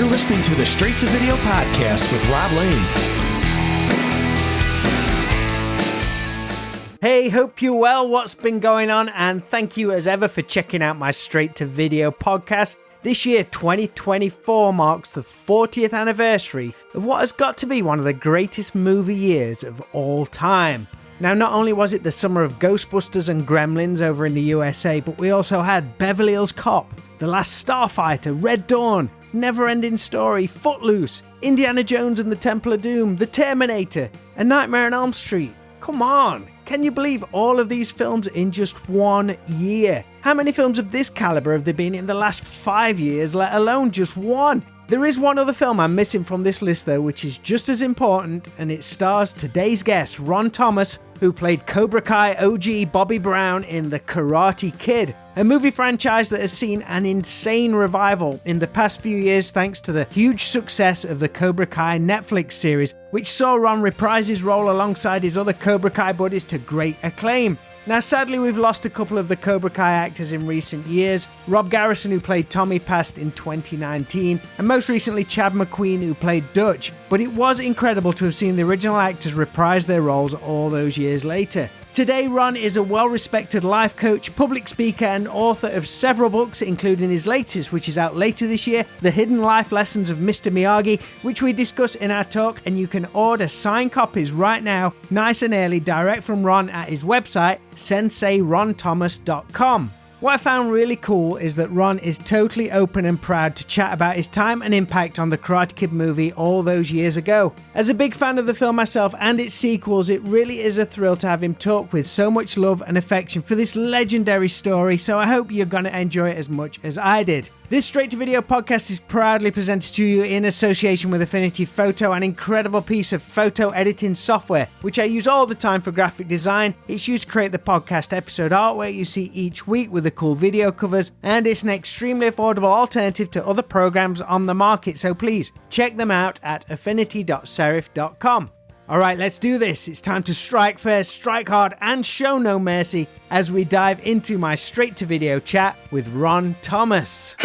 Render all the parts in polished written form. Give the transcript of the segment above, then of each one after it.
listening to the Straight to Video podcast with Rob Lane. Hey, hope you're well. What's been going on? And thank you as ever for checking out my Straight to Video podcast. This year, 2024, marks the 40th anniversary of what has got to be one of the greatest movie years of all time. Now, not only was it the summer of Ghostbusters and Gremlins over in the USA, but we also had Beverly Hills Cop, The Last Starfighter, Red Dawn, Never-Ending Story, Footloose, Indiana Jones and the Temple of Doom, The Terminator, A Nightmare on Elm Street. Come on, can you believe all of these films in just 1 year? How many films of this caliber have there been in the last 5 years, let alone just one? There is one other film I'm missing from this list though, which is just as important, and it stars today's guest, Ron Thomas, who played Cobra Kai OG Bobby Brown in The Karate Kid, a movie franchise that has seen an insane revival in the past few years thanks to the huge success of the Cobra Kai Netflix series, which saw Ron reprise his role alongside his other Cobra Kai buddies to great acclaim. Now, sadly, we've lost a couple of the Cobra Kai actors in recent years. Rob Garrison, who played Tommy, passed in 2019, and most recently Chad McQueen, who played Dutch. But it was incredible to have seen the original actors reprise their roles all those years later. Today, Ron is a well-respected life coach, public speaker, and author of several books, including his latest, which is out later this year, The Hidden Life Lessons of Mr. Miyagi, which we discuss in our talk, and you can order signed copies right now, nice and early, direct from Ron at his website, senseironthomas.com. What I found really cool is that Ron is totally open and proud to chat about his time and impact on the Karate Kid movie all those years ago. As a big fan of the film myself and its sequels, it really is a thrill to have him talk with so much love and affection for this legendary story, so I hope you're going to enjoy it as much as I did. This Straight to Video podcast is proudly presented to you in association with Affinity Photo, an incredible piece of photo editing software, which I use all the time for graphic design. It's used to create the podcast episode artwork you see each week with the cool video covers, and it's an extremely affordable alternative to other programs on the market, so please check them out at affinity.serif.com. Alright, let's do this. It's time to strike first, strike hard, and show no mercy as we dive into my Straight to Video chat with Ron Thomas.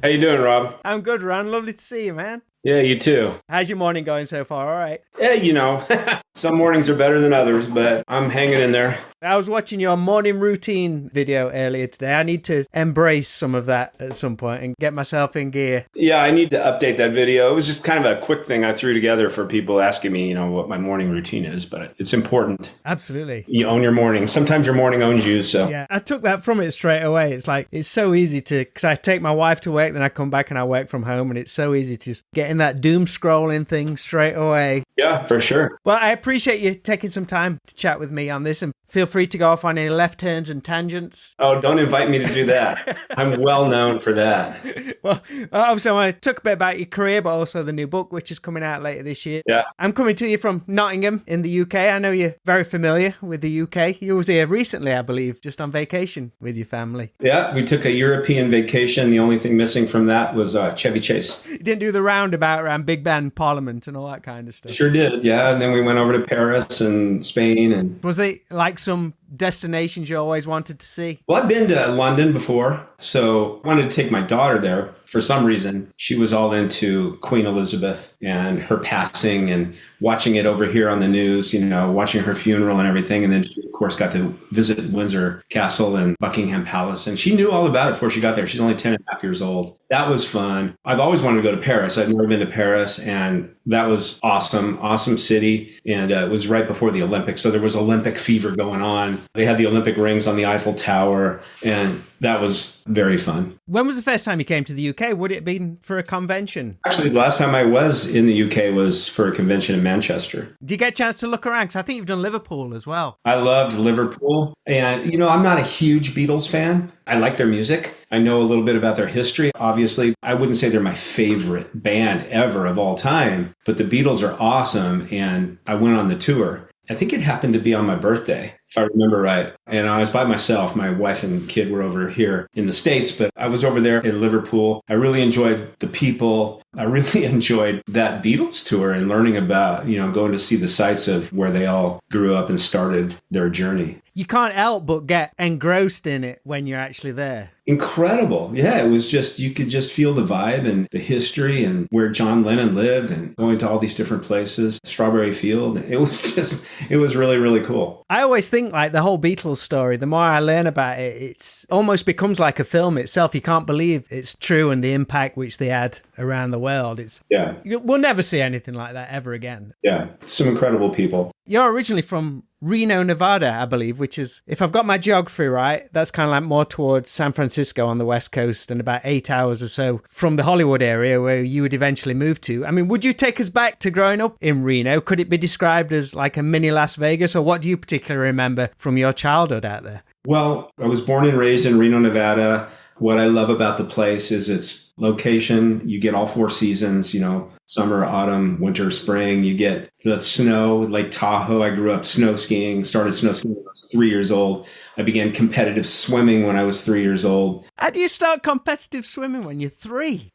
How you doing, Rob? I'm good, Ron. Lovely to see you, man. Yeah, you too. How's your morning going so far? All right. Yeah, you know, some mornings are better than others, but I'm hanging in there. I was watching your morning routine video earlier today. I need to embrace some of that at some point and get myself in gear. Yeah, I need to update that video. It was just kind of a quick thing I threw together for people asking me, what my morning routine is, but it's important. Absolutely. You own your morning. Sometimes your morning owns you, so. Yeah, I took that from it straight away. It's like, it's so easy to, because I take my wife to work, then I come back and I work from home, and it's so easy to just get in that doom scrolling thing straight away. Yeah, for sure. Well, I appreciate you taking some time to chat with me on this, and feel free to go off on any left turns and tangents. Oh, don't invite me to do that. I'm well known for that. Well, obviously I want to talk a bit about your career, but also the new book, which is coming out later this year. Yeah. I'm coming to you from Nottingham in the UK. I know you're very familiar with the UK. You was here recently, I believe, just on vacation with your family. Yeah, we took a European vacation. The only thing missing from that was Chevy Chase. You didn't do the roundabout around Big Ben Parliament and all that kind of stuff. Sure did, yeah. And then we went over to Paris and Spain. And was they like some destinations you always wanted to see? Well, I've been to London before, so I wanted to take my daughter there. For some reason, she was all into Queen Elizabeth and her passing and watching it over here on the news, watching her funeral and everything. And then she, of course, got to visit Windsor Castle and Buckingham Palace. And she knew all about it before she got there. She's only 10 and a half years old. That was fun. I've always wanted to go to Paris. I've never been to Paris, and that was awesome. Awesome city. And it was right before the Olympics. So there was Olympic fever going on. They had the Olympic rings on the Eiffel Tower, and that was very fun. When was the first time you came to the UK? Would it have been for a convention? Actually, the last time I was in the UK was for a convention in Manchester. Did you get a chance to look around? Because I think you've done Liverpool as well. I loved Liverpool. And, I'm not a huge Beatles fan. I like their music. I know a little bit about their history. Obviously, I wouldn't say they're my favorite band ever of all time, but the Beatles are awesome. And I went on the tour. I think it happened to be on my birthday. if I remember right. And I was by myself. My wife and kid were over here in the States, but I was over there in Liverpool. I really enjoyed the people. I really enjoyed that Beatles tour and learning about, going to see the sites of where they all grew up and started their journey. You can't help but get engrossed in it when you're actually there. Incredible. Yeah, it was just, you could just feel the vibe and the history and where John Lennon lived and going to all these different places, Strawberry Field. It was really, really cool. I always think like the whole Beatles story, the more I learn about it, it's almost becomes like a film itself. You can't believe it's true and the impact which they had around the world. We'll never see anything like that ever again. Yeah, some incredible people. You're originally from Reno, Nevada, I believe, which is, if I've got my geography right, that's kind of like more towards San Francisco on the West Coast and about 8 hours or so from the Hollywood area where you would eventually move to. I mean, would you take us back to growing up in Reno? Could it be described as like a mini Las Vegas, or what do you particularly remember from your childhood out there? Well, I was born and raised in Reno, Nevada. What I love about the place is its location. You get all 4 seasons, summer, autumn, winter, spring. You get the snow, Lake Tahoe. I grew up snow skiing, started snow skiing when I was 3 years old. I began competitive swimming when I was 3 years old. How do you start competitive swimming when you're 3?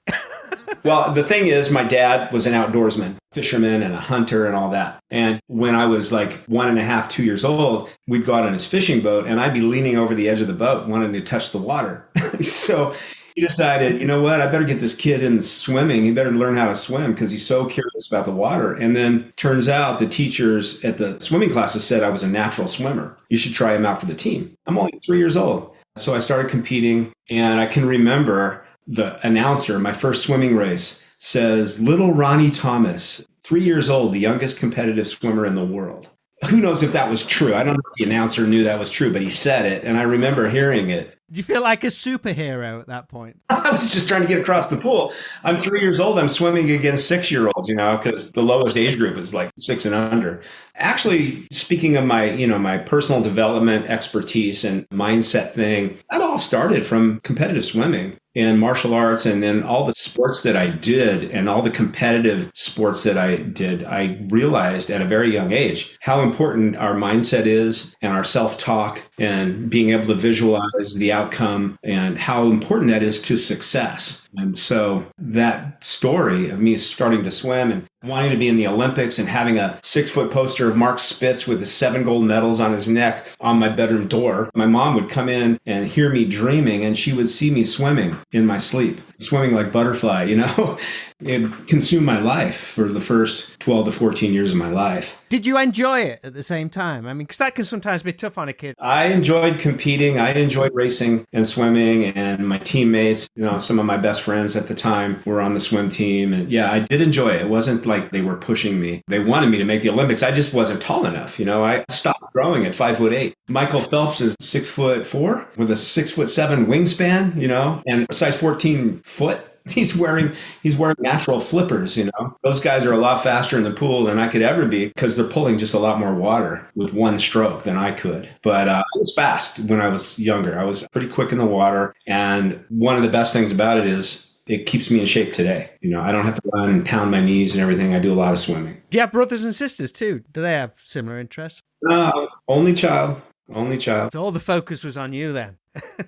Well, the thing is, my dad was an outdoorsman, fisherman and a hunter and all that. And when I was like 1.5, 2 years old, we'd go out on his fishing boat and I'd be leaning over the edge of the boat wanting to touch the water. So he decided, you know what, I better get this kid in swimming. He better learn how to swim because he's so curious about the water. And then turns out the teachers at the swimming classes said I was a natural swimmer. You should try him out for the team. I'm only 3 years old. So I started competing, and I can remember the announcer, my first swimming race, says, little Ronnie Thomas, 3 years old, the youngest competitive swimmer in the world. Who knows if that was true? I don't know if the announcer knew that was true, but he said it, and I remember hearing it. Do you feel like a superhero at that point? I was just trying to get across the pool. I'm 3 years old. I'm swimming against 6-year-olds, because the lowest age group is like 6 and under. Actually, speaking of my personal development expertise and mindset thing, that all started from competitive swimming and martial arts, and then all the sports that I did and all the competitive sports that I did. I realized at a very young age how important our mindset is and our self-talk and being able to visualize the outcome and how important that is to success. And so that story of me starting to swim and wanting to be in the Olympics and having a 6-foot poster of Mark Spitz with the 7 gold medals on his neck on my bedroom door. My mom would come in and hear me dreaming, and she would see me swimming in my sleep, swimming like butterfly, It consumed my life for the first 12 to 14 years of my life. Did you enjoy it at the same time? I mean, because that can sometimes be tough on a kid. I enjoyed competing. I enjoyed racing and swimming, and my teammates, some of my best friends at the time were on the swim team. And yeah, I did enjoy it. It wasn't like they were pushing me. They wanted me to make the Olympics. I just wasn't tall enough. I stopped growing at 5'8". Michael Phelps is 6'4" with a 6'7" wingspan, and a size 14 foot. He's wearing natural flippers, Those guys are a lot faster in the pool than I could ever be because they're pulling just a lot more water with one stroke than I could. But I was fast when I was younger. I was pretty quick in the water. And one of the best things about it is it keeps me in shape today. I don't have to run and pound my knees and everything. I do a lot of swimming. Do you have brothers and sisters too? Do they have similar interests? Only child. Only child. So all the focus was on you then.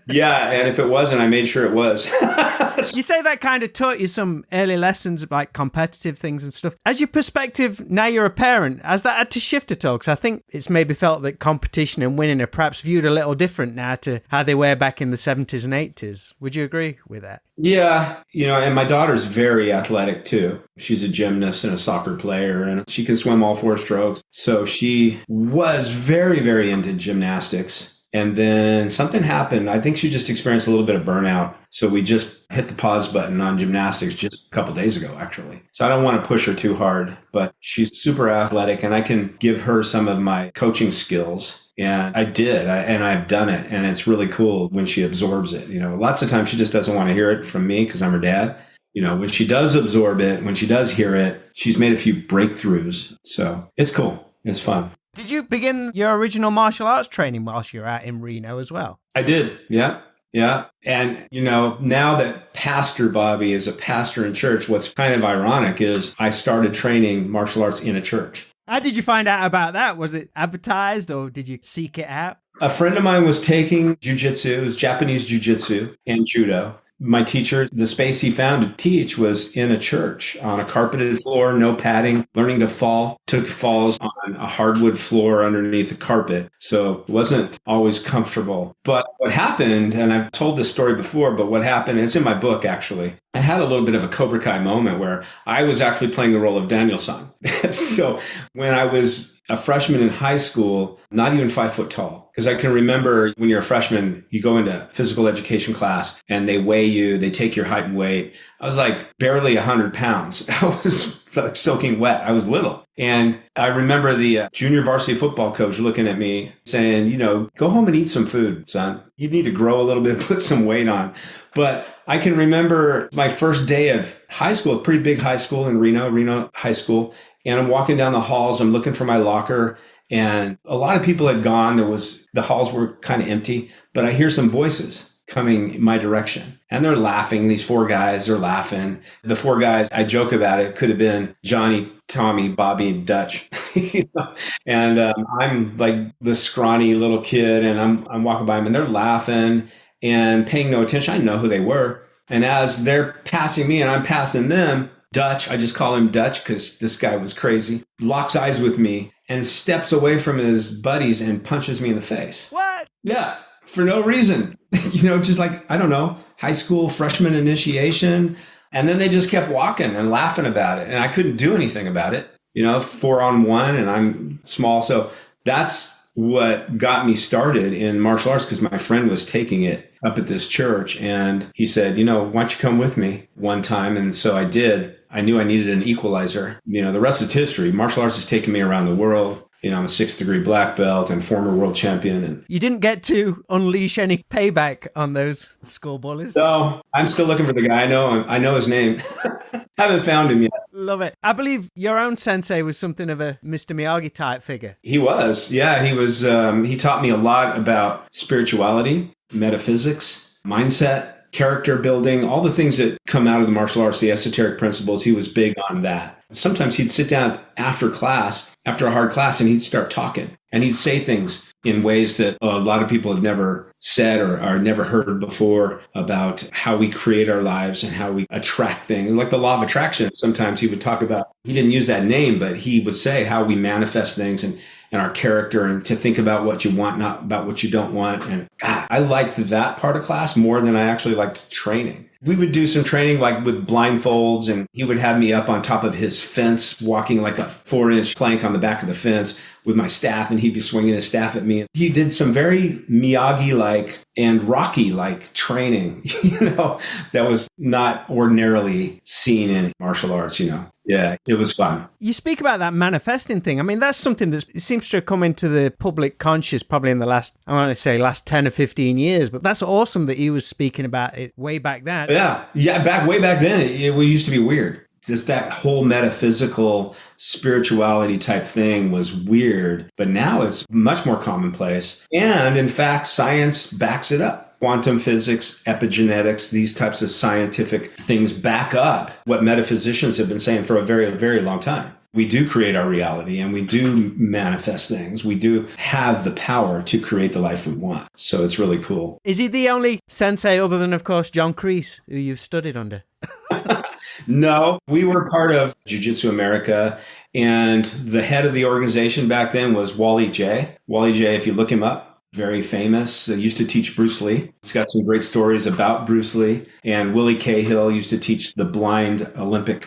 Yeah, and if it wasn't, I made sure it was. You say that kind of taught you some early lessons about competitive things and stuff. As your perspective, now you're a parent, has that had to shift at all? Because I think it's maybe felt that competition and winning are perhaps viewed a little different now to how they were back in the 70s and 80s. Would you agree with that? Yeah, and my daughter's very athletic too. She's a gymnast and a soccer player, and she can swim all 4 strokes. So she was very, very into gymnastics. And then something happened. I think she just experienced a little bit of burnout. So we just hit the pause button on gymnastics just a couple days ago, actually. So I don't want to push her too hard, but she's super athletic and I can give her some of my coaching skills. And I did, and I've done it. And it's really cool when she absorbs it. Lots of times she just doesn't want to hear it from me because I'm her dad. When she does absorb it, when she does hear it, she's made a few breakthroughs. So it's cool. It's fun. Did you begin your original martial arts training whilst you were out in Reno as well? I did. Yeah. Yeah. And, now that Pastor Bobby is a pastor in church, what's kind of ironic is I started training martial arts in a church. How did you find out about that? Was it advertised or did you seek it out? A friend of mine was taking jujitsu, it was Japanese jujitsu and judo. My teacher, the space he found to teach was in a church on a carpeted floor, no padding, learning to fall. Took falls on a hardwood floor underneath the carpet. So it wasn't always comfortable. But what happened, and I've told this story before, but what happened, it's in my book actually. I had a little bit of a Cobra Kai moment where I was actually playing the role of Daniel-san. So when I was a freshman in high school, not even 5 foot tall. Because I can remember when you're a freshman, you go into physical education class and they weigh you, they take your height and weight. I was like barely 100 pounds. I was like soaking wet. I was little. And I remember the junior varsity football coach looking at me saying, go home and eat some food, son. You need to grow a little bit, put some weight on. But I can remember my first day of high school, a pretty big high school in Reno High School. And I'm walking down the halls, I'm looking for my locker, and a lot of people had gone. The halls were kind of empty, but I hear some voices coming in my direction. And they're laughing. These 4 guys are laughing. The 4 guys, I joke about it, could have been Johnny, Tommy, Bobby, and Dutch. And I'm like the scrawny little kid, and I'm walking by them, and they're laughing and paying no attention. I know who they were. And as they're passing me and I'm passing them, Dutch, I just call him Dutch because this guy was crazy, locks eyes with me and steps away from his buddies and punches me in the face. What? Yeah, for no reason. Just like, I don't know, high school freshman initiation. And then they just kept walking and laughing about it. And I couldn't do anything about it, 4-on-1 and I'm small. So that's what got me started in martial arts because my friend was taking it up at this church. And he said, why don't you come with me one time? And so I did. I knew I needed an equalizer. The rest is history. Martial arts has taken me around the world. I'm a 6th degree black belt and former world champion. And you didn't get to unleash any payback on those school bullies? No, I'm still looking for the guy. I know his name. Haven't found him yet. Love it. I believe your own sensei was something of a Mr. Miyagi type figure. He was. Yeah, he was. He taught me a lot about spirituality, metaphysics, mindset, character building, all the things that come out of the martial arts, the esoteric principles. He was big on that. Sometimes he'd sit down after a hard class, and he'd start talking. And he'd say things in ways that a lot of people have never said or never heard before about how we create our lives and how we attract things. Like the law of attraction, sometimes he would talk about, he didn't use that name, but he would say how we manifest things and our character, and to think about what you want, not about what you don't want. And God, I liked that part of class more than I actually liked training. We would do some training like with blindfolds, and he would have me up on top of his fence, walking like a 4-inch plank on the back of the fence with my staff, and he'd be swinging his staff at me. He did some very Miyagi-like and Rocky-like training, that was not ordinarily seen in martial arts, Yeah, it was fun. You speak about that manifesting thing. I mean, that's something that seems to have come into the public conscious probably in the last 10 or 15 years. But that's awesome that he was speaking about it way back then. Yeah. Way back then, it used to be weird. Just that whole metaphysical spirituality type thing was weird. But now it's much more commonplace. And in fact, science backs it up. Quantum physics, epigenetics, these types of scientific things back up what metaphysicians have been saying for a very, very long time. We do create our reality and we do manifest things. We do have the power to create the life we want. So it's really cool. Is he the only sensei other than, of course, John Kreese, who you've studied under? No, we were part of Jiu-Jitsu America, and the head of the organization back then was Wally J. Wally J, if you look him up, very famous. Used to teach Bruce Lee. He's got some great stories about Bruce Lee. And Willie Cahill used to teach the blind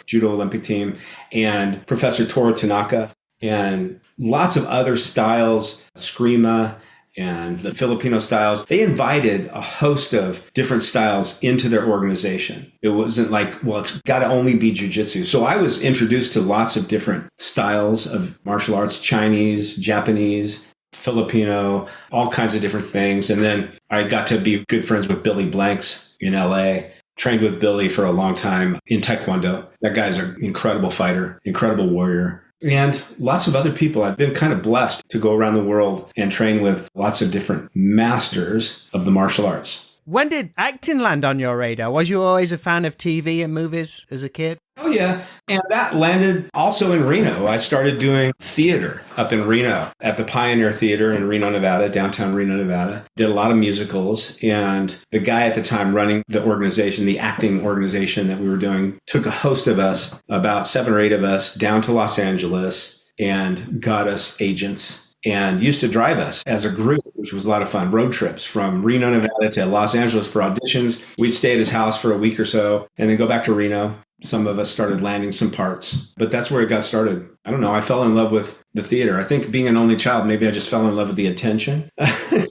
judo Olympic team. And Professor Toru Tanaka. And lots of other styles, Screama and the Filipino styles. They invited a host of different styles into their organization. It wasn't like, well, it's got to only be jiu-jitsu. So I was introduced to lots of different styles of martial arts, Chinese, Japanese, Filipino, all kinds of different things. And then I got to be good friends with Billy Blanks in LA. Trained with Billy for a long time in Taekwondo. That guy's an incredible fighter, incredible warrior. And lots of other people. I've been kind of blessed to go around the world and train with lots of different masters of the martial arts. When did acting land on your radar? Was you always a fan of TV and movies as a kid? Oh, yeah. And that landed also in Reno. I started doing theater up in Reno at the Pioneer Theater in Reno, Nevada, downtown Reno, Nevada. Did a lot of musicals. And the guy at the time running the organization, the acting organization that we were doing, took a host of us, about 7 or 8 of us, down to Los Angeles and got us agents and used to drive us as a group, which was a lot of fun. Road trips from Reno, Nevada to Los Angeles for auditions. We'd stay at his house for a week or so and then go back to Reno. Some of us started landing some parts, but that's where it got started. I don't know. I fell in love with the theater. I think being an only child, maybe I just fell in love with the attention,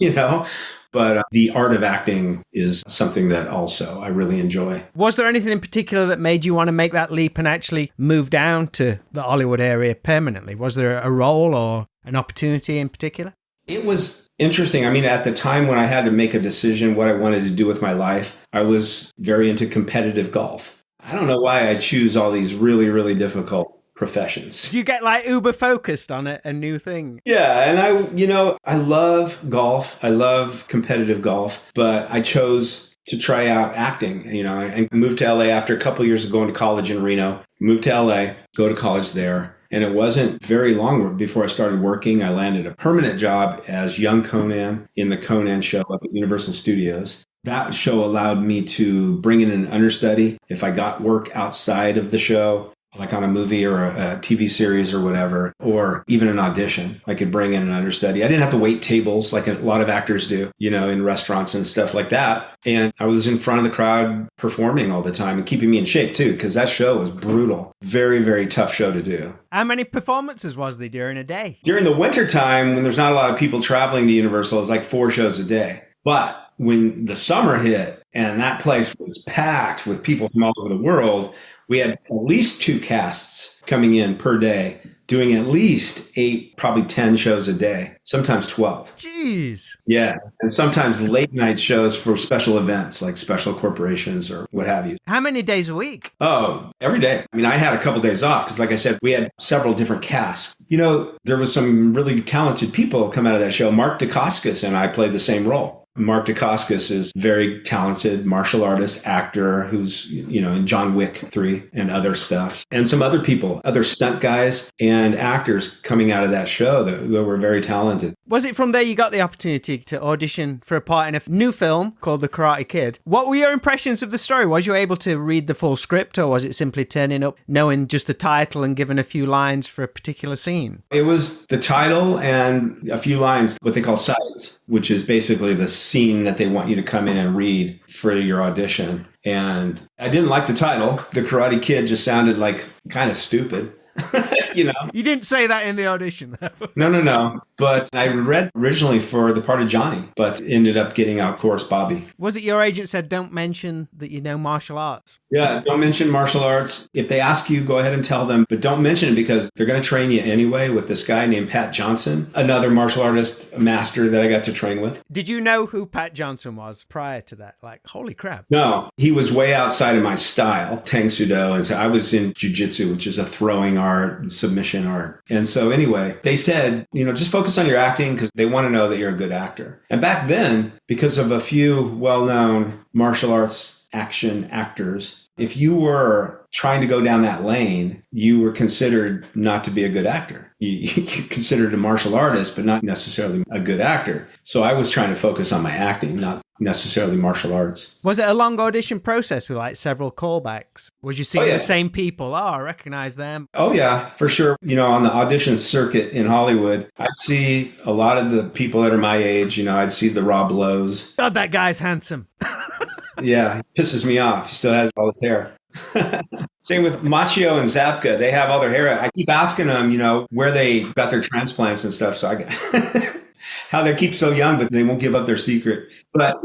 you know? But the art of acting is something that also I really enjoy. Was there anything in particular that made you want to make that leap and actually move down to the Hollywood area permanently? Was there a role or an opportunity in particular? It was interesting. I mean, at the time when I had to make a decision what I wanted to do with my life, I was very into competitive golf. I don't know why I choose all these really, really difficult professions. Do you get like uber focused on a new thing? Yeah. And I love golf. I love competitive golf, but I chose to try out acting, and moved to LA after a couple of years of going to college in Reno, moved to LA, go to college there. And it wasn't very long before I started working. I landed a permanent job as young Conan in the Conan show up at Universal Studios. That show allowed me to bring in an understudy if I got work outside of the show, like on a movie or a TV series or whatever, or even an audition. I could bring in an understudy. I didn't have to wait tables like a lot of actors do, in restaurants and stuff like that. And I was in front of the crowd performing all the time and keeping me in shape too, because that show was brutal. Very, very tough show to do. How many performances was there during a day? During the winter time, when there's not a lot of people traveling to Universal, it's like 4 shows a day. But when the summer hit and that place was packed with people from all over the world, we had at least 2 casts coming in per day, doing at least 8, probably 10 shows a day, sometimes 12. Jeez. Yeah. And sometimes late night shows for special events like special corporations or what have you. How many days a week? Oh, every day. I mean, I had a couple days off because, like I said, we had several different casts. There was some really talented people come out of that show. Mark Dacascos and I played the same role. Mark Dacascos is very talented martial artist, actor who's, in John Wick 3 and other stuff. And some other people, other stunt guys and actors coming out of that show that were very talented. Was it from there you got the opportunity to audition for a part in a new film called The Karate Kid? What were your impressions of the story? Was you able to read the full script, or was it simply turning up, knowing just the title and giving a few lines for a particular scene? It was the title and a few lines, what they call sides, which is basically the scene that they want you to come in and read for your audition. And I didn't like the title. The Karate Kid just sounded like kind of stupid. You didn't say that in the audition, though. No. But I read originally for the part of Johnny, but ended up getting out, of course, Bobby. Was it your agent said, don't mention that you know martial arts? Yeah, don't mention martial arts. If they ask you, go ahead and tell them, but don't mention it because they're going to train you anyway with this guy named Pat Johnson, another martial artist master that I got to train with. Did you know who Pat Johnson was prior to that? Like, holy crap. No, he was way outside of my style, Tang Sudo. And so I was in jiu-jitsu, which is a throwing art, submission art. And so anyway, they said, just focus on your acting because they want to know that you're a good actor. And back then, because of a few well-known martial arts action actors, if you were trying to go down that lane, you were considered not to be a good actor. You considered a martial artist, but not necessarily a good actor. So I was trying to focus on my acting, not necessarily martial arts. Was it a long audition process with like several callbacks? Was you seeing the same people? Oh, I recognize them. Oh, yeah, for sure. On the audition circuit in Hollywood, I'd see a lot of the people that are my age. I'd see the Rob Lowe's. God, that guy's handsome. Yeah, he pisses me off. He still has all his hair. Same with Machio and Zapka. They have all their hair. I keep asking them, where they got their transplants and stuff. So how they keep so young, but they won't give up their secret. But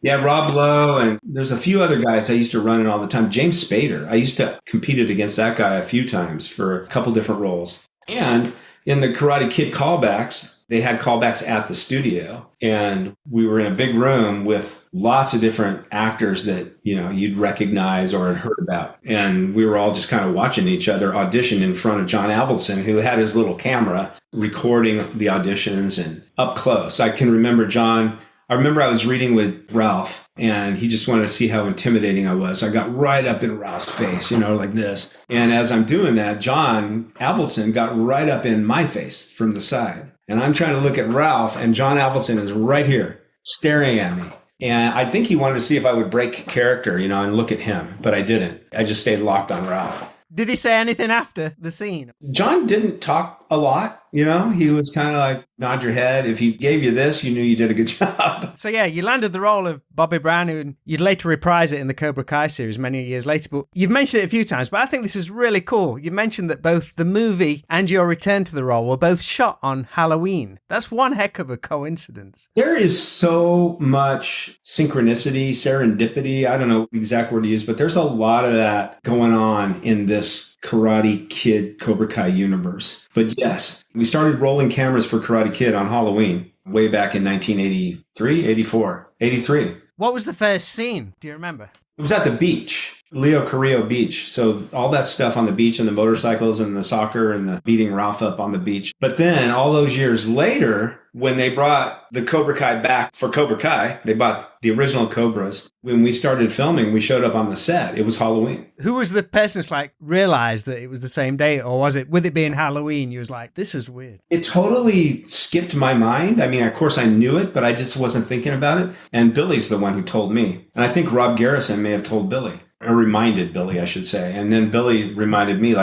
yeah, Rob Lowe, and there's a few other guys I used to run in all the time. James Spader. I used to competed against that guy a few times for a couple different roles. And in the Karate Kid callbacks, they had callbacks at the studio, and we were in a big room with lots of different actors that, you'd recognize or had heard about. And we were all just kind of watching each other audition in front of John Avildsen, who had his little camera recording the auditions and up close. I can remember John I remember I was reading with Ralph and he just wanted to see how intimidating I was. I got right up in Ralph's face, like this. And as I'm doing that, John Avildsen got right up in my face from the side. And I'm trying to look at Ralph and John Avildsen is right here staring at me. And I think he wanted to see if I would break character, and look at him, but I didn't. I just stayed locked on Ralph. Did he say anything after the scene? John didn't talk a lot, he was kind of like, nod your head. If he gave you this, you knew you did a good job. So yeah, you landed the role of Bobby Brown, and you'd later reprise it in the Cobra Kai series many years later. But you've mentioned it a few times, but I think this is really cool. You mentioned that both the movie and your return to the role were both shot on Halloween. That's one heck of a coincidence. There is so much synchronicity, serendipity. I don't know the exact word to use, but there's a lot of that going on in this Karate Kid Cobra Kai universe. But yes, we started rolling cameras for Karate Kid on Halloween way back in 1983, 84, 83. What was the first scene? Do you remember? It was at the beach, Leo Carrillo Beach. So all that stuff on the beach and the motorcycles and the soccer and the beating Ralph up on the beach. But then all those years later, when they brought the Cobra Kai back for Cobra Kai, they bought the original Cobras. When we started filming, we showed up on the set. It was Halloween. Who was the person who realized that it was the same day? Or was it, with it being Halloween, you was like, this is weird? It totally skipped my mind. I mean, of course I knew it, but I just wasn't thinking about it. And Billy's the one who told me. And I think Rob Garrison may have told Billy, or reminded Billy, I should say. And then Billy reminded me,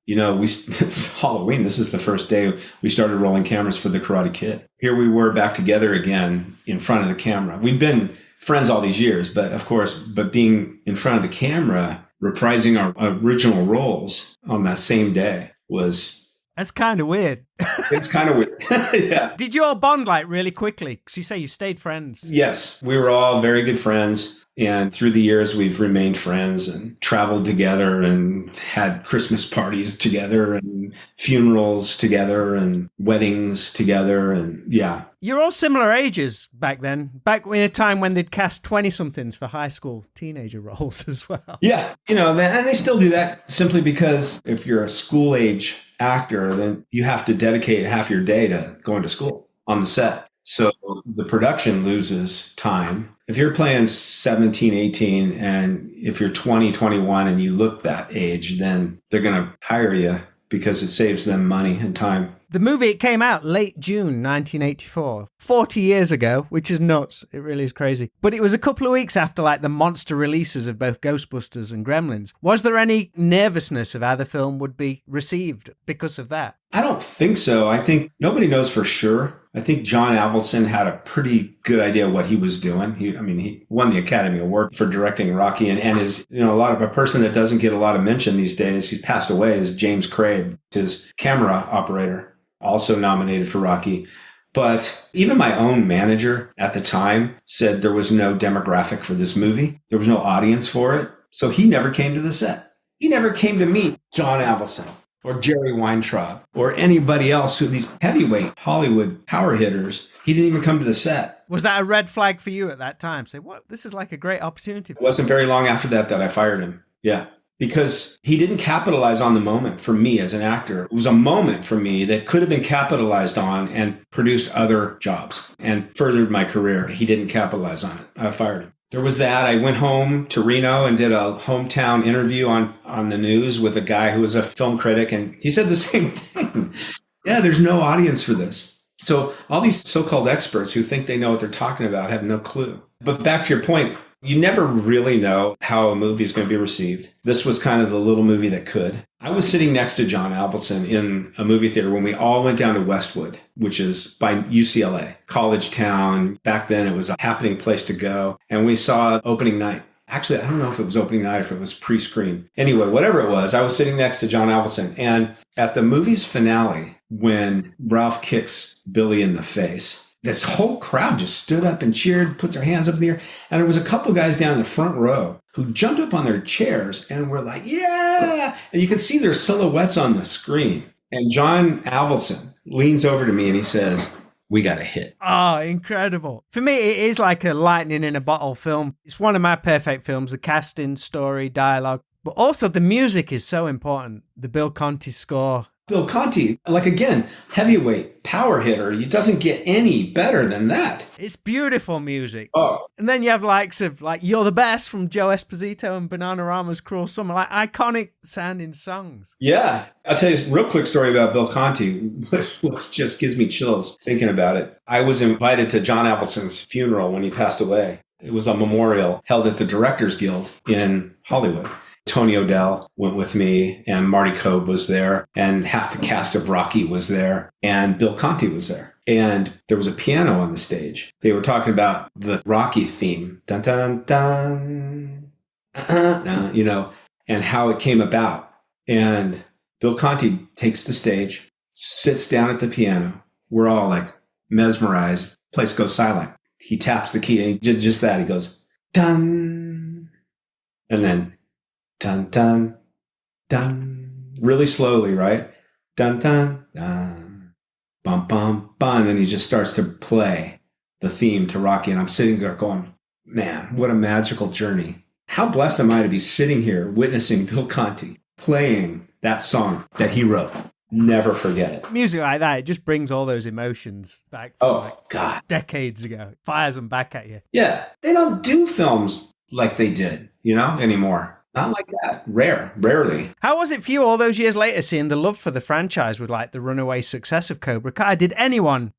it's Halloween. This is the first day we started rolling cameras for the Karate Kid. Here we were back together again in front of the camera. We'd been friends all these years, but being in front of the camera, reprising our original roles on that same day was... That's kind of weird. It's kind of weird. Yeah. Did you all bond really quickly? Because you say you stayed friends. Yes, we were all very good friends. And through the years, we've remained friends and traveled together and had Christmas parties together and funerals together and weddings together. And yeah. You're all similar ages back then, back in a time when they'd cast 20-somethings for high school teenager roles as well. Yeah. And they still do that simply because if you're a school age actor, then you have to dedicate half your day to going to school on the set. So the production loses time. If you're playing 17, 18, and if you're 20, 21, and you look that age, then they're going to hire you because it saves them money and time. The movie, it came out late June 1984, 40 years ago, which is nuts. It really is crazy. But it was a couple of weeks after the monster releases of both Ghostbusters and Gremlins. Was there any nervousness of how the film would be received because of that? I don't think so. I think nobody knows for sure. I think John Avildsen had a pretty good idea what he was doing. He won the Academy Award for directing Rocky and is, a person that doesn't get a lot of mention these days. He's passed away is James Craig, his camera operator, also nominated for Rocky. But even my own manager at the time said there was no demographic for this movie. There was no audience for it. So he never came to the set. He never came to meet John Avildsen or Jerry Weintraub or anybody else these heavyweight Hollywood power hitters. He didn't even come to the set. Was that a red flag for you at that time? Say, what? This is like a great opportunity. It wasn't very long after that I fired him. Yeah. Because he didn't capitalize on the moment for me as an actor. It was a moment for me that could have been capitalized on and produced other jobs and furthered my career. He didn't capitalize on it. I fired him. There was that. I went home to Reno and did a hometown interview on the news with a guy who was a film critic, and he said the same thing. Yeah, there's no audience for this. So all these so-called experts who think they know what they're talking about have no clue. But back to your point, you never really know how a movie is going to be received. This was kind of the little movie that could. I was sitting next to John Avildsen in a movie theater when we all went down to Westwood, which is by UCLA, college town. Back then, it was a happening place to go. And we saw opening night. Actually, I don't know if it was opening night or if it was pre-screen. Anyway, whatever it was, I was sitting next to John Avildsen. And at the movie's finale, when Ralph kicks Billy in the face, this whole crowd just stood up and cheered, put their hands up in the air. And there was a couple guys down in the front row who jumped up on their chairs and were like, yeah. And you could see their silhouettes on the screen. And John Avildsen leans over to me and he says, we got a hit. Oh, incredible. For me, it is like a lightning in a bottle film. It's one of my perfect films, the casting, story, dialogue. But also the music is so important. The Bill Conti score. Bill Conti, like again, heavyweight, power hitter. It doesn't get any better than that. It's beautiful music. Oh. And then you have likes of like You're the Best from Joe Esposito and Bananarama's Cruel Summer, like iconic sounding songs. Yeah. I'll tell you a real quick story about Bill Conti, which just gives me chills thinking about it. I was invited to John Avildsen's funeral when he passed away. It was a memorial held at the Directors Guild in Hollywood. Tony O'Dell went with me, and Marty Kobe was there, and half the cast of Rocky was there, and Bill Conti was there. And there was a piano on the stage. They were talking about the Rocky theme, dun dun dun, and how it came about. And Bill Conti takes the stage, sits down at the piano. We're all like mesmerized. Place goes silent. He taps the key, and just that, he goes, dun, and then dun, dun, dun, really slowly, right? Dun, dun, dun, bum, bum, bum. And then he just starts to play the theme to Rocky. And I'm sitting there going, man, what a magical journey. How blessed am I to be sitting here witnessing Bill Conti playing that song that he wrote. Never forget it. Music like that, it just brings all those emotions back from God, decades ago. Fires them back at you. Yeah. They don't do films like they did, anymore. Not like that. Rarely. How was it for you all those years later seeing the love for the franchise with like the runaway success of Cobra Kai?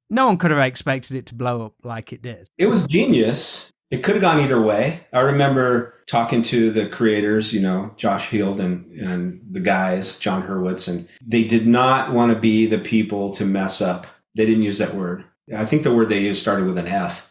No one could have expected it to blow up like it did. It was genius. It could have gone either way. I remember talking to the creators, Josh Heald and the guys, John Hurwitz, and they did not want to be the people to mess up. They didn't use that word. I think the word they used started with an F.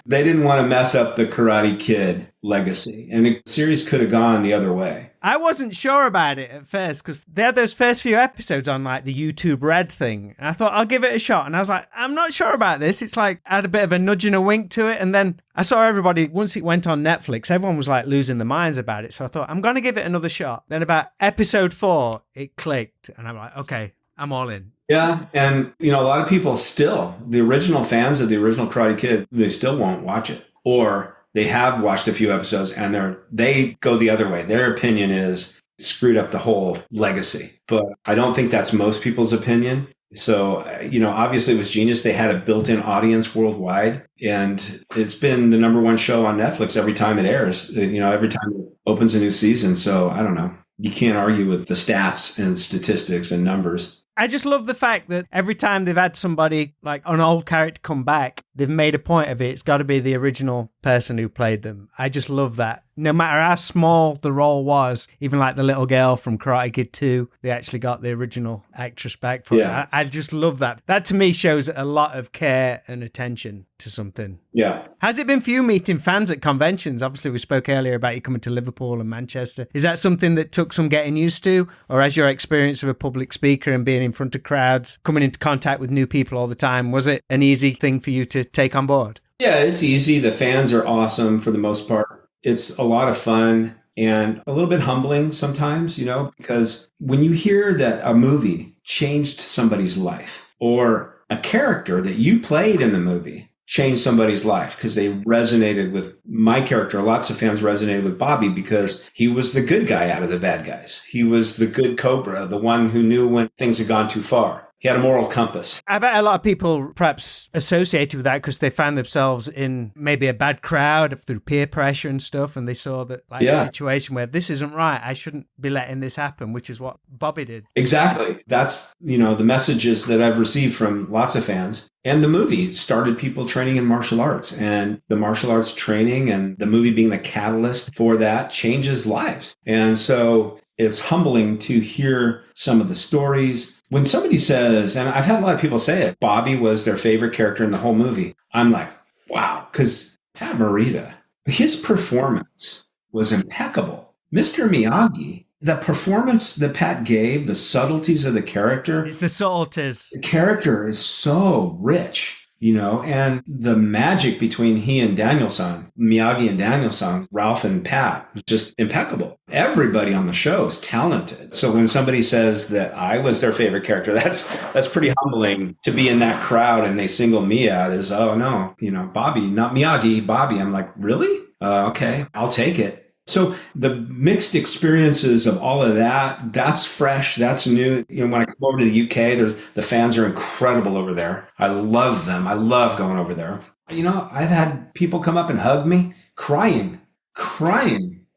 They didn't want to mess up the Karate Kid legacy. And the series could have gone the other way. I wasn't sure about it at first because they had those first few episodes on like the YouTube Red thing. And I thought, I'll give it a shot. And I was like, I'm not sure about this. It's like, I had a bit of a nudge and a wink to it. And then I saw everybody, once it went on Netflix, everyone was like losing their minds about it. So I thought, I'm going to give it another shot. Then about episode 4, it clicked. And I'm like, okay, I'm all in. Yeah. And, a lot of people still, the original fans of the original Karate Kid, they still won't watch it. Or they have watched a few episodes and they go the other way. Their opinion is screwed up the whole legacy. But I don't think that's most people's opinion. So, obviously it was genius. They had a built-in audience worldwide. And it's been the number one show on Netflix every time it airs, every time it opens a new season. So I don't know. You can't argue with the stats and statistics and numbers. I just love the fact that every time they've had somebody, like an old character come back, they've made a point of it. It's got to be the original person who played them. I just love that. No matter how small the role was, even like the little girl from Karate Kid 2, they actually got the original actress back for it. I just love that. That to me shows a lot of care and attention to something. Yeah. How's it been for you meeting fans at conventions? Obviously, we spoke earlier about you coming to Liverpool and Manchester. Is that something that took some getting used to? Or as your experience of a public speaker and being in front of crowds, coming into contact with new people all the time, was it an easy thing for you to take on board? Yeah, it's easy. The fans are awesome for the most part. It's a lot of fun and a little bit humbling sometimes, because when you hear that a movie changed somebody's life or a character that you played in the movie changed somebody's life because they resonated with my character. Lots of fans resonated with Bobby because he was the good guy out of the bad guys. He was the good Cobra, the one who knew when things had gone too far. He had a moral compass. I bet a lot of people perhaps associated with that because they found themselves in maybe a bad crowd through peer pressure and stuff, and they saw that a situation where this isn't right, I shouldn't be letting this happen, which is what Bobby did. Exactly. That's, the messages that I've received from lots of fans. And the movie started people training in martial arts, and the martial arts training and the movie being the catalyst for that changes lives. And so it's humbling to hear some of the stories. When somebody says, and I've had a lot of people say it, Bobby was their favorite character in the whole movie. I'm like, wow, because Pat Morita, his performance was impeccable. Mr. Miyagi, the performance that Pat gave, the subtleties of the character. It's the subtleties. The character is so rich. And the magic between he and Daniel-san, Miyagi and Daniel-san, Ralph and Pat, was just impeccable. Everybody on the show is talented. So when somebody says that I was their favorite character, that's pretty humbling to be in that crowd and they single me out as, oh no, Bobby, not Miyagi, Bobby. I'm like, really? Okay, I'll take it. So the mixed experiences of all of that, that's fresh, that's new. When I come over to the UK, the fans are incredible over there. I love them. I love going over there. I've had people come up and hug me crying.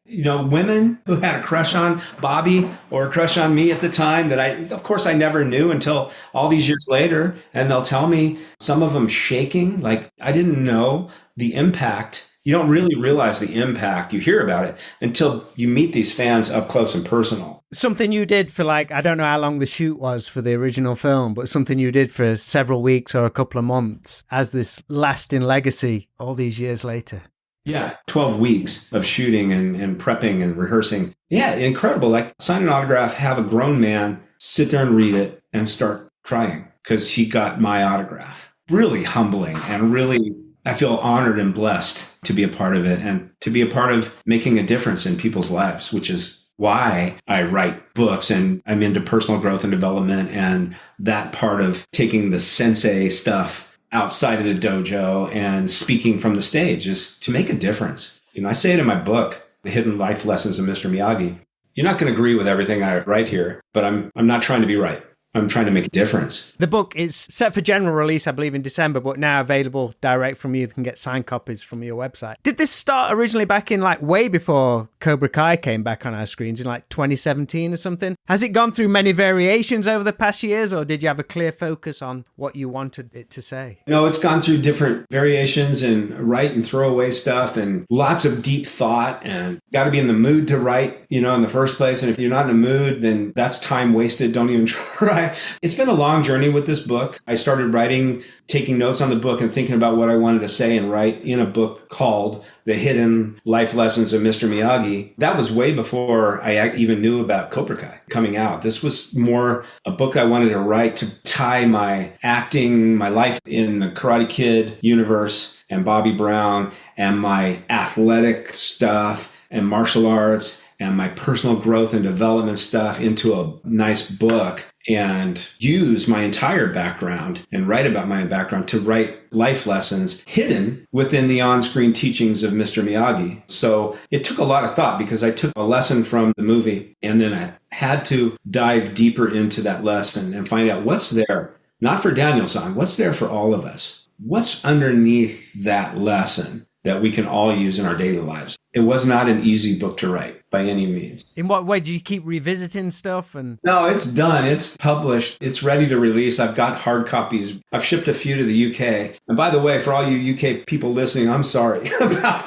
Women who had a crush on Bobby or a crush on me at the time that of course, I never knew until all these years later. And they'll tell me, some of them shaking, like, I didn't know the impact. You don't really realize the impact. You hear about it until you meet these fans up close and personal. Something you did for I don't know how long the shoot was for the original film, but something you did for several weeks or a couple of months as this lasting legacy all these years later. Yeah, 12 weeks of shooting and prepping and rehearsing. Yeah, incredible. Like, sign an autograph, have a grown man sit there and read it and start crying because he got my autograph. Really humbling, and really, I feel honored and blessed to be a part of it and to be a part of making a difference in people's lives, which is why I write books and I'm into personal growth and development, and that part of taking the sensei stuff outside of the dojo and speaking from the stage is to make a difference. I say it in my book, The Hidden Life Lessons of Mr. Miyagi. You're not going to agree with everything I write here, but I'm not trying to be right. I'm trying to make a difference. The book is set for general release, I believe, in December, but now available direct from you. You can get signed copies from your website. Did this start originally back in way before Cobra Kai came back on our screens in 2017 or something? Has it gone through many variations over the past years, or did you have a clear focus on what you wanted it to say? No, it's gone through different variations and write and throw away stuff and lots of deep thought, and got to be in the mood to write, in the first place. And if you're not in the mood, then that's time wasted. Don't even try. It's been a long journey with this book. I started writing, taking notes on the book and thinking about what I wanted to say and write in a book called The Hidden Life Lessons of Mr. Miyagi. That was way before I even knew about Cobra Kai coming out. This was more a book I wanted to write to tie my acting, my life in the Karate Kid universe and Bobby Brown, and my athletic stuff and martial arts and my personal growth and development stuff into a nice book, and use my entire background and write about my background to write life lessons hidden within the on-screen teachings of Mr. Miyagi. So it took a lot of thought, because I took a lesson from the movie and then I had to dive deeper into that lesson and find out what's there, not for Daniel-san, what's there for all of us? What's underneath that lesson that we can all use in our daily lives? It was not an easy book to write by any means. In what way? Do you keep revisiting stuff? No, it's done. It's published. It's ready to release. I've got hard copies. I've shipped a few to the UK. And by the way, for all you UK people listening, I'm sorry about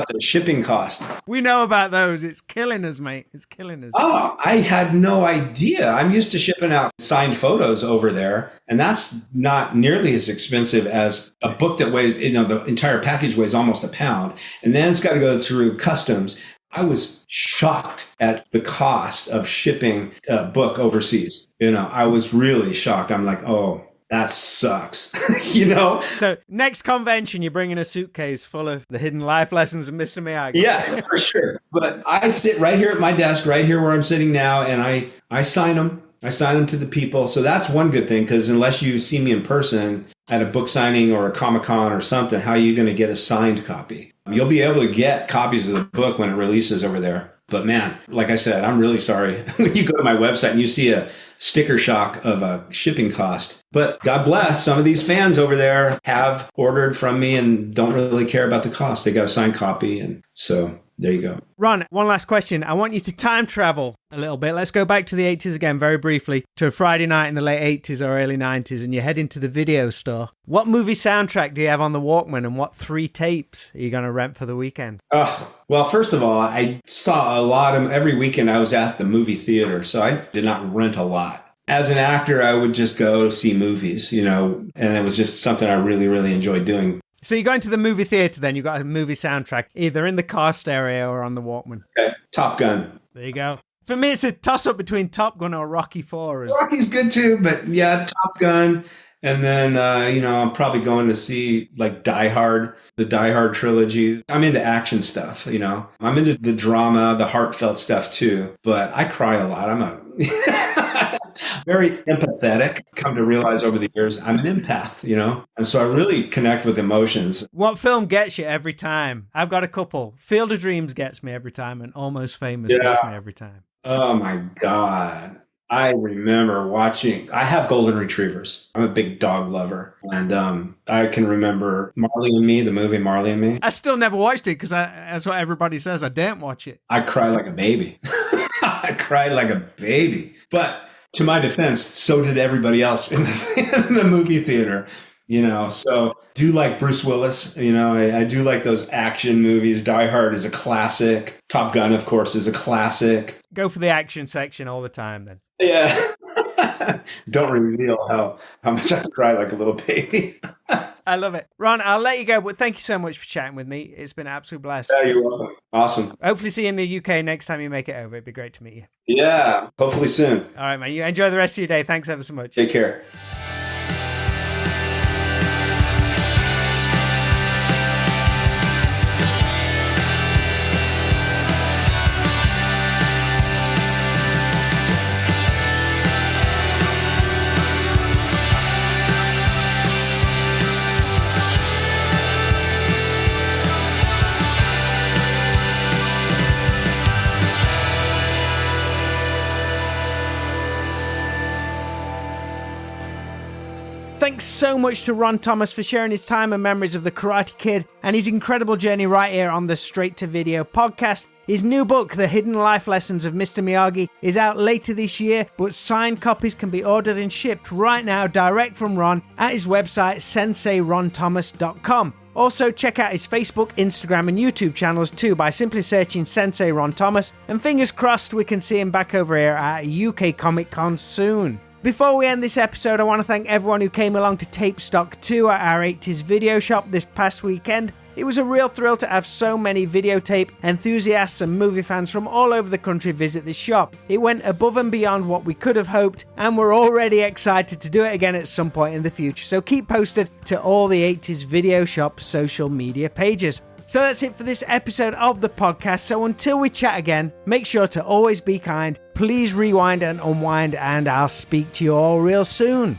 the shipping cost. We know about those. It's killing us, mate. It's killing us. Oh, I had no idea. I'm used to shipping out signed photos over there, and that's not nearly as expensive as a book that weighs, the entire package weighs almost a pound. And then it's got to go through customs. I was shocked at the cost of shipping a book overseas. I was really shocked. I'm like, oh, that sucks. So next convention, you're bringing a suitcase full of The Hidden Life Lessons of Mr. Miyagi. Yeah, for sure. But I sit right here at my desk, right here where I'm sitting now, and I sign them. I sign them to the people. So that's one good thing, because unless you see me in person at a book signing or a Comic-Con or something, how are you going to get a signed copy? You'll be able to get copies of the book when it releases over there. But man, like I said, I'm really sorry when you go to my website and you see a sticker shock of a shipping cost. But God bless, some of these fans over there have ordered from me and don't really care about the cost. They got a signed copy. And so there you go. Ron, one last question. I want you to time travel a little bit. Let's go back to the 80s again very briefly, to a Friday night in the late 80s or early 90s, and you head into the video store. What movie soundtrack do you have on the Walkman, and what 3 tapes are you going to rent for the weekend? Oh, well, first of all, I saw a lot of, every weekend I was at the movie theater, so I did not rent a lot. As an actor, I would just go see movies, and it was just something I really, really enjoyed doing. So you're going to the movie theater then, you've got a movie soundtrack, either in the car stereo or on the Walkman. Okay, Top Gun. There you go. For me, it's a toss-up between Top Gun or Rocky 4. Rocky's good too, but yeah, Top Gun. And then, I'm probably going to see Die Hard, the Die Hard trilogy. I'm into action stuff, I'm into the drama, the heartfelt stuff too, but I cry a lot. very empathetic. Come to realize over the years, I'm an empath, and so I really connect with emotions. What film gets you every time? I've got a couple. Field of Dreams gets me every time, and Almost Famous gets me every time. Oh my God. I remember watching, I have golden retrievers. I'm a big dog lover. And I can remember Marley and Me, the movie Marley and Me. I still never watched it because that's what everybody says. I didn't watch it. I cry like a baby. I cried like a baby. But to my defense, so did everybody else in the movie theater. So do like Bruce Willis, I do like those action movies. Die Hard is a classic. Top Gun, of course, is a classic. Go for the action section all the time then. Yeah. Don't reveal how much I cry like a little baby. I love it. Ron, I'll let you go, but thank you so much for chatting with me. It's been an absolute blast. Yeah, you're welcome. Awesome. Hopefully see you in the UK next time you make it over. It'd be great to meet you. Yeah, hopefully soon. All right, man. You enjoy the rest of your day. Thanks ever so much. Take care. Thanks so much to Ron Thomas for sharing his time and memories of the Karate Kid and his incredible journey right here on the Straight to Video podcast. His new book, The Hidden Life Lessons of Mr. Miyagi, is out later this year, but signed copies can be ordered and shipped right now direct from Ron at his website, senseironthomas.com. Also, check out his Facebook, Instagram, and YouTube channels too by simply searching Sensei Ron Thomas, and fingers crossed we can see him back over here at UK Comic Con soon. Before we end this episode, I want to thank everyone who came along to Tape Stock 2 at our 80s video shop this past weekend. It was a real thrill to have so many videotape enthusiasts and movie fans from all over the country visit this shop. It went above and beyond what we could have hoped, and we're already excited to do it again at some point in the future, so keep posted to all the 80s video shop social media pages. So that's it for this episode of the podcast. So until we chat again, make sure to always be kind. Please rewind and unwind, and I'll speak to you all real soon.